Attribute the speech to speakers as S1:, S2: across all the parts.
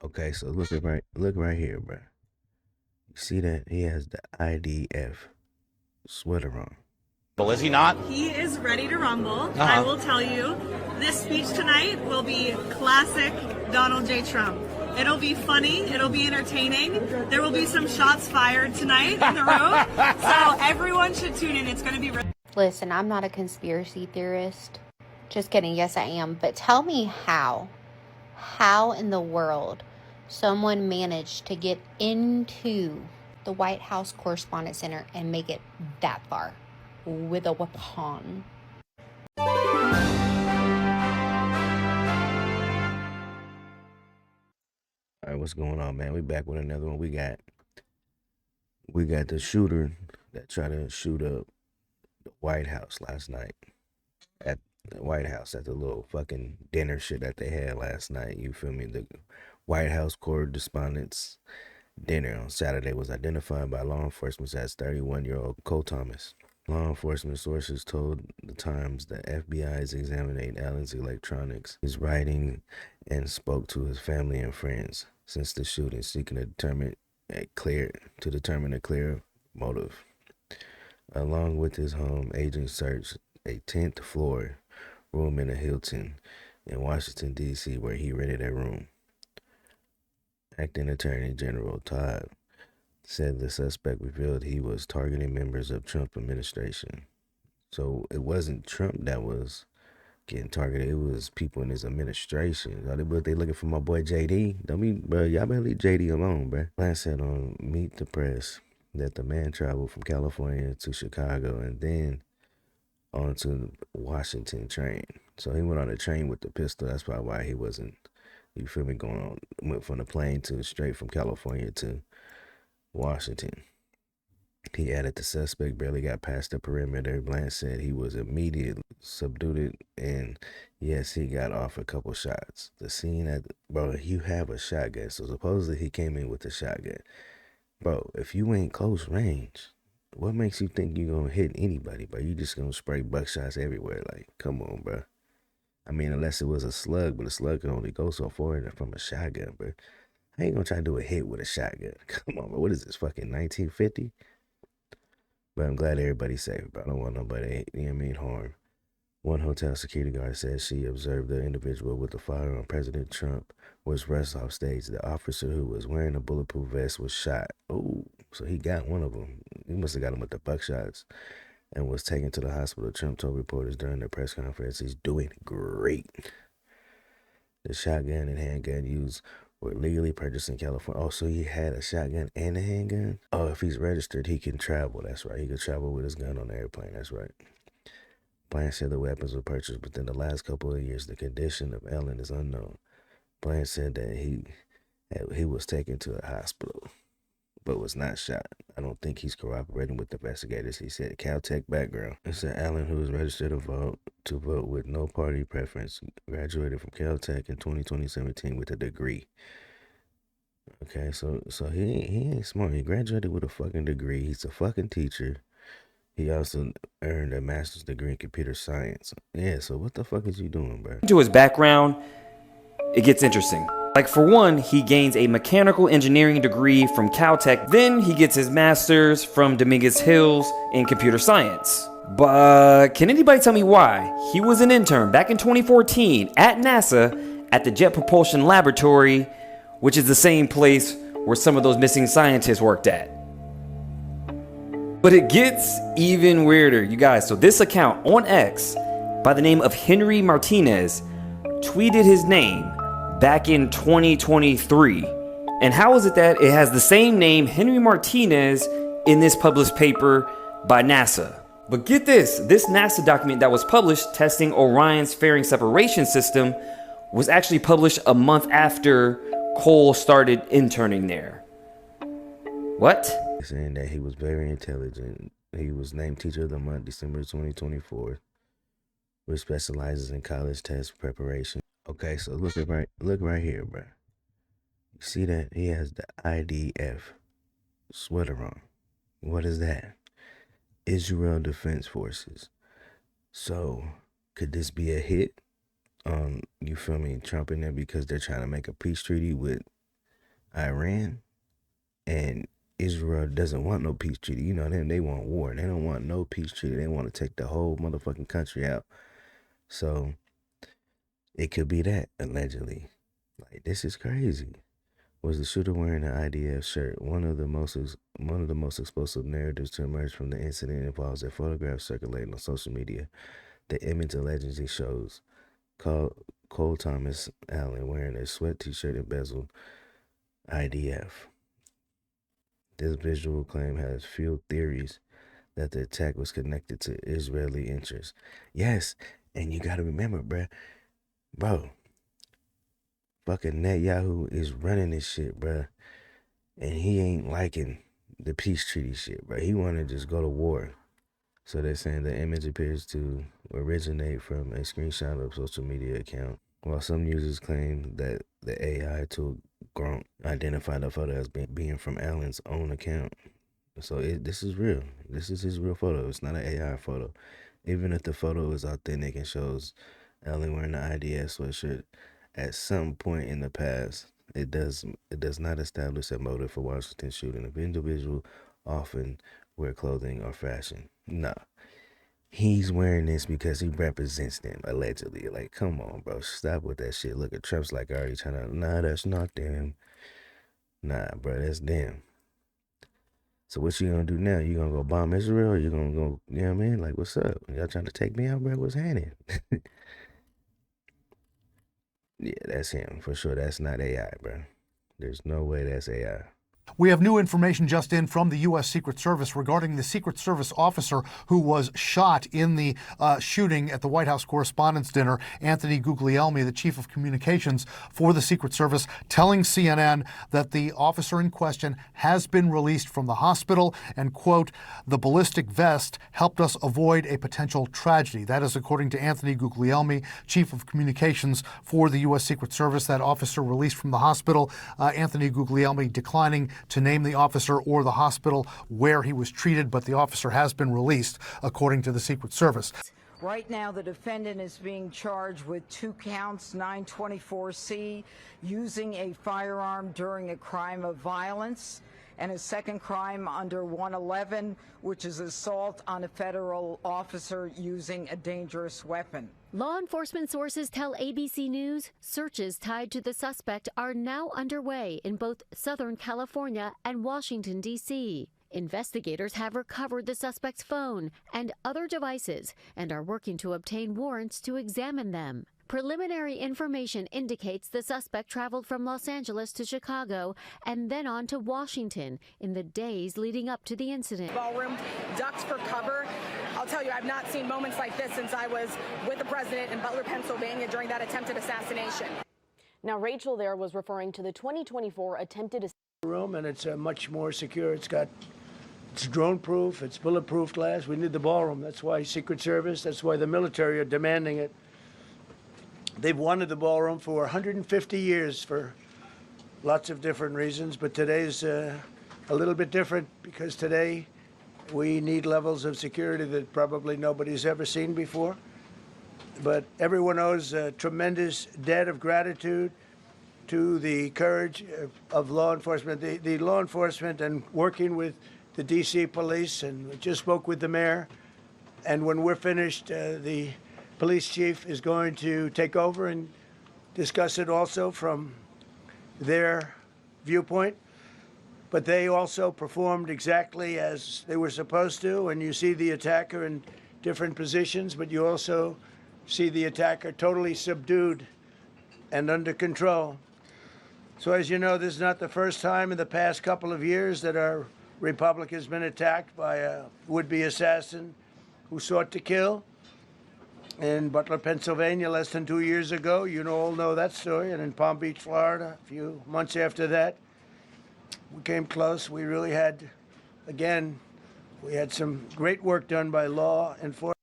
S1: Okay, so look right here, bro. You see that he has the IDF sweater on.
S2: Well, is he not?
S3: He is ready to rumble. I will tell you, this speech tonight will be classic Donald J. Trump. It'll be funny. It'll be entertaining. There will be some shots fired tonight in the room. So everyone should tune in. It's going to be...
S4: Listen, I'm not a conspiracy theorist. Just kidding. Yes, I am. But tell me how in the world someone managed to get into the White House Correspondents Center and make it that far with a weapon.
S1: All right, what's going on, man? We back with another one. We got the shooter that tried to shoot up the White House last night. At the White House, at the little fucking dinner shit that they had last night. You feel me? The White House Correspondents dinner on Saturday was identified by law enforcement as 31-year-old Cole Thomas. Law enforcement sources told the Times that FBI is examining Allen's electronics, his writing, and spoke to his family and friends since the shooting, seeking to determine a clear motive. Along with his home, agents searched a 10th floor room in a Hilton in Washington, D.C., where he rented a room. Acting Attorney General Todd said the suspect revealed he was targeting members of Trump administration. So it wasn't Trump that was getting targeted. It was people in his administration. They looking for my boy JD. Y'all better leave JD alone, bro. Lance said on Meet the Press that the man traveled from California to Chicago and then onto the Washington train. So he went on a train with the pistol. That's probably why he wasn't, you feel me, went from the plane to straight from California to Washington. He added the suspect barely got past the perimeter. Blanche said he was immediately subdued, and yes, he got off a couple shots. The scene you have a shotgun, so supposedly he came in with a shotgun. Bro, if you ain't close range, what makes you think you gonna hit anybody, bro? You just gonna spray buckshots everywhere. Like, come on, bro. I mean, unless it was a slug, but a slug can only go so far from a shotgun, bro. I ain't gonna try to do a hit with a shotgun. Come on, bro. What is this, fucking 1950? But I'm glad everybody's safe, bro. I don't want nobody, harm. One hotel security guard said she observed the individual with the firearm. President Trump was rushed off stage. The officer who was wearing a bulletproof vest was shot. Oh, so he got one of them. He must have got him with the buckshots and was taken to the hospital. Trump told reporters during the press conference he's doing great. The shotgun and handgun used were legally purchased in California. Oh, so he had a shotgun and a handgun? Oh, if he's registered, he can travel. That's right. He could travel with his gun on the airplane. That's right. Blanche said the weapons were purchased within the last couple of years. The condition of Allen is unknown. Blanche said that he was taken to a hospital, but was not shot. I don't think he's cooperating with investigators. He said Caltech background. It said Allen, who was registered to vote with no party preference, graduated from Caltech in 2017 with a degree. Okay, so he ain't smart. He graduated with a fucking degree. He's a fucking teacher. He also earned a master's degree in computer science. Yeah, so what the fuck is you doing, bro?
S5: To his background, it gets interesting. Like, for one, he gains a mechanical engineering degree from Caltech. Then he gets his master's from Dominguez Hills in computer science. But can anybody tell me why he was an intern back in 2014 at NASA at the Jet Propulsion Laboratory, which is the same place where some of those missing scientists worked at? But it gets even weirder, you guys. So this account on X by the name of Henry Martinez tweeted his name back in 2023. And how is it that it has the same name, Henry Martinez, in this published paper by NASA? But get this NASA document that was published testing Orion's fairing separation system was actually published a month after Cole started interning there. What?
S1: Saying that he was very intelligent. He was named Teacher of the Month December 2024, which specializes in college test preparation. Okay, so look right here, bro. You see that he has the IDF sweater on. What is that? Israel Defense Forces. So could this be a hit on, you feel me, Trump in there because they're trying to make a peace treaty with Iran, and Israel doesn't want no peace treaty. You know them, they want war. They don't want no peace treaty. They want to take the whole motherfucking country out. So it could be that, allegedly. Like, this is crazy. Was the shooter wearing an IDF shirt? One of the most explosive narratives to emerge from the incident involves a photograph circulating on social media. The image allegedly shows Cole Thomas Allen wearing a sweat t-shirt embezzled IDF. This visual claim has fueled theories that the attack was connected to Israeli interests. Yes, and you gotta remember, bro, fucking Netanyahu is running this shit, bro, and he ain't liking the peace treaty shit, bro. He wanna just go to war. So they're saying the image appears to originate from a screenshot of a social media account, while some users claim that the AI tool Gronk identified the photo as being from Allen's own account. So this is real. This is his real photo. It's not an AI photo. Even if the photo is authentic and shows Allen wearing the IDS sweatshirt, at some point in the past, it does not establish a motive for Washington shooting. An individual often wear clothing or fashion. Nah. He's wearing this because he represents them, allegedly. Like, come on, bro. Stop with that shit. Look at Trump's like already trying to, nah, that's not them. Nah, bro, that's them. So what you gonna do now? You gonna go bomb Israel, or you gonna go, you know what I mean? Like, what's up? Y'all trying to take me out, bro? What's happening? Yeah, that's him, for sure. That's not AI, bro. There's no way that's AI.
S2: We have new information just in from the U.S. Secret Service regarding the Secret Service officer who was shot in the shooting at the White House Correspondents' Dinner. Anthony Guglielmi, the chief of communications for the Secret Service, telling CNN that the officer in question has been released from the hospital and, quote, the ballistic vest helped us avoid a potential tragedy. That is according to Anthony Guglielmi, chief of communications for the U.S. Secret Service. That officer released from the hospital. Anthony Guglielmi declining to name the officer or the hospital where he was treated, but the officer has been released, according to the Secret Service.
S6: Right now, the defendant is being charged with 2 counts, 924C, using a firearm during a crime of violence, and a second crime under 111, which is assault on a federal officer using a dangerous weapon.
S7: Law enforcement sources tell ABC News searches tied to the suspect are now underway in both Southern California and Washington, D.C. Investigators have recovered the suspect's phone and other devices and are working to obtain warrants to examine them. Preliminary information indicates the suspect traveled from Los Angeles to Chicago and then on to Washington in the days leading up to the incident.
S8: Ballroom ducked for cover. I'll tell you, I've not seen moments like this since I was with the president in Butler, Pennsylvania during that attempted assassination.
S9: Now, Rachel there was referring to the 2024 attempted
S10: room, and it's much more secure. It's drone proof, it's bulletproof glass. We need the ballroom. That's why Secret Service, that's why the military are demanding it. They've wanted the ballroom for 150 years for lots of different reasons, but today's a little bit different because today we need levels of security that probably nobody's ever seen before. But everyone owes a tremendous debt of gratitude to the courage of law enforcement, the law enforcement, and working with the D.C. police, and we just spoke with the mayor. And when we're finished, the police chief is going to take over and discuss it also from their viewpoint. But they also performed exactly as they were supposed to, and you see the attacker in different positions, but you also see the attacker totally subdued and under control. So as you know, this is not the first time in the past couple of years that our republic has been attacked by a would-be assassin who sought to kill. In Butler, Pennsylvania, less than 2 years ago, you all know that story, and in Palm Beach, Florida, a few months after that, we came close. We really had, again, we had some great work done by law enforcement.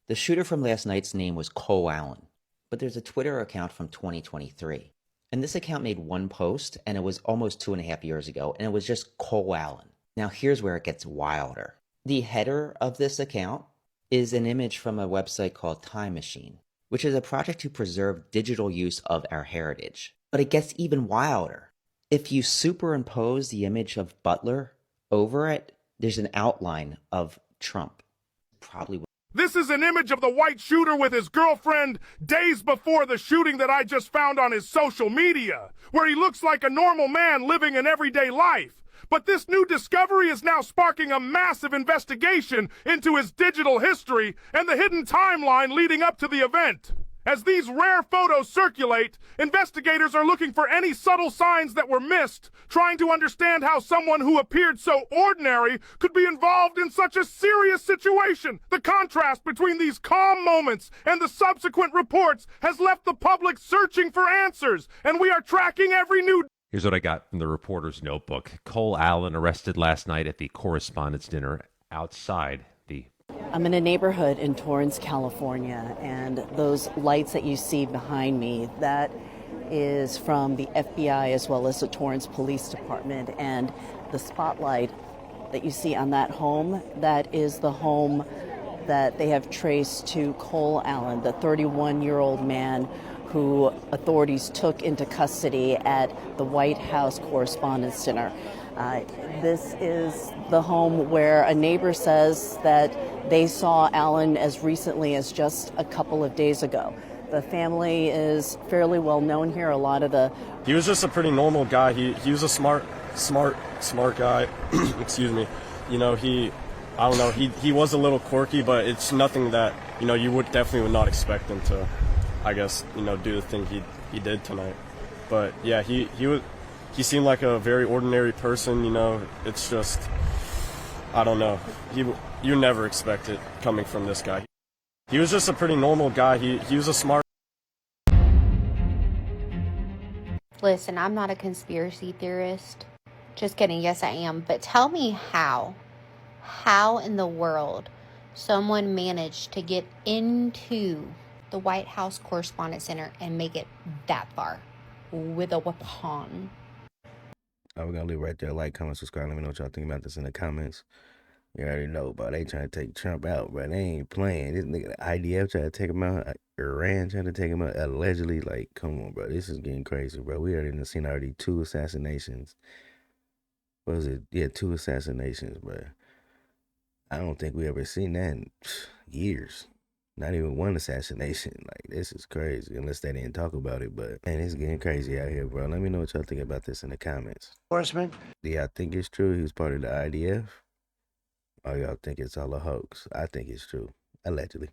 S11: The shooter from last night's name was Cole Allen, but there's a Twitter account from 2023. And this account made one post, and it was almost 2.5 years ago, and it was just Cole Allen. Now here's where it gets wilder. The header of this account is an image from a website called Time Machine, which is a project to preserve digital use of our heritage. But it gets even wilder. If you superimpose the image of Butler over it, there's an outline of Trump. Probably.
S12: This is an image of the white shooter with his girlfriend days before the shooting that I just found on his social media, where he looks like a normal man living an everyday life. But this new discovery is now sparking a massive investigation into his digital history and the hidden timeline leading up to the event. As these rare photos circulate, investigators are looking for any subtle signs that were missed, trying to understand how someone who appeared so ordinary could be involved in such a serious situation. The contrast between these calm moments and the subsequent reports has left the public searching for answers, and we are tracking every new.
S13: Here's what I got from the reporter's notebook. Cole Allen arrested last night at the Correspondents' dinner outside the...
S14: I'm in a neighborhood in Torrance, California, and those lights that you see behind me, that is from the FBI as well as the Torrance Police Department. And the spotlight that you see on that home, that is the home that they have traced to Cole Allen, the 31-year-old man who authorities took into custody at the White House Correspondents' Dinner. This is the home where a neighbor says that they saw Allen as recently as just a couple of days ago. The family is fairly well known here. A lot of the...
S15: He was just a pretty normal guy. He was a smart guy. Excuse me. You know, I don't know, he was a little quirky, but it's nothing that, you know, you definitely would not expect him to, I guess, you know, do the thing he did tonight. But yeah, he seemed like a very ordinary person, you know. It's just, I don't know. You never expect it coming from this guy. He was just a pretty normal guy. He was a smart...
S4: Listen, I'm not a conspiracy theorist. Just kidding, yes I am. But tell me how in the world someone managed to get into the White House Correspondents' Center and make it that far with a weapon.
S1: We're going to leave right there. Like, comment, subscribe. Let me know what y'all think about this in the comments. You already know, bro. They trying to take Trump out, bro. They ain't playing. This nigga, the IDF trying to take him out. Iran trying to take him out, allegedly. Like, come on, bro. This is getting crazy, bro. We already seen 2 assassinations. What was it? Yeah, 2 assassinations, bro. I don't think we ever seen that in years. Not even 1 assassination. Like, this is crazy. Unless they didn't talk about it. But, man, it's getting crazy out here, bro. Let me know what y'all think about this in the comments.
S10: Horseman?
S1: Do y'all think it's true he was part of the IDF? Or y'all think it's all a hoax? I think it's true. Allegedly.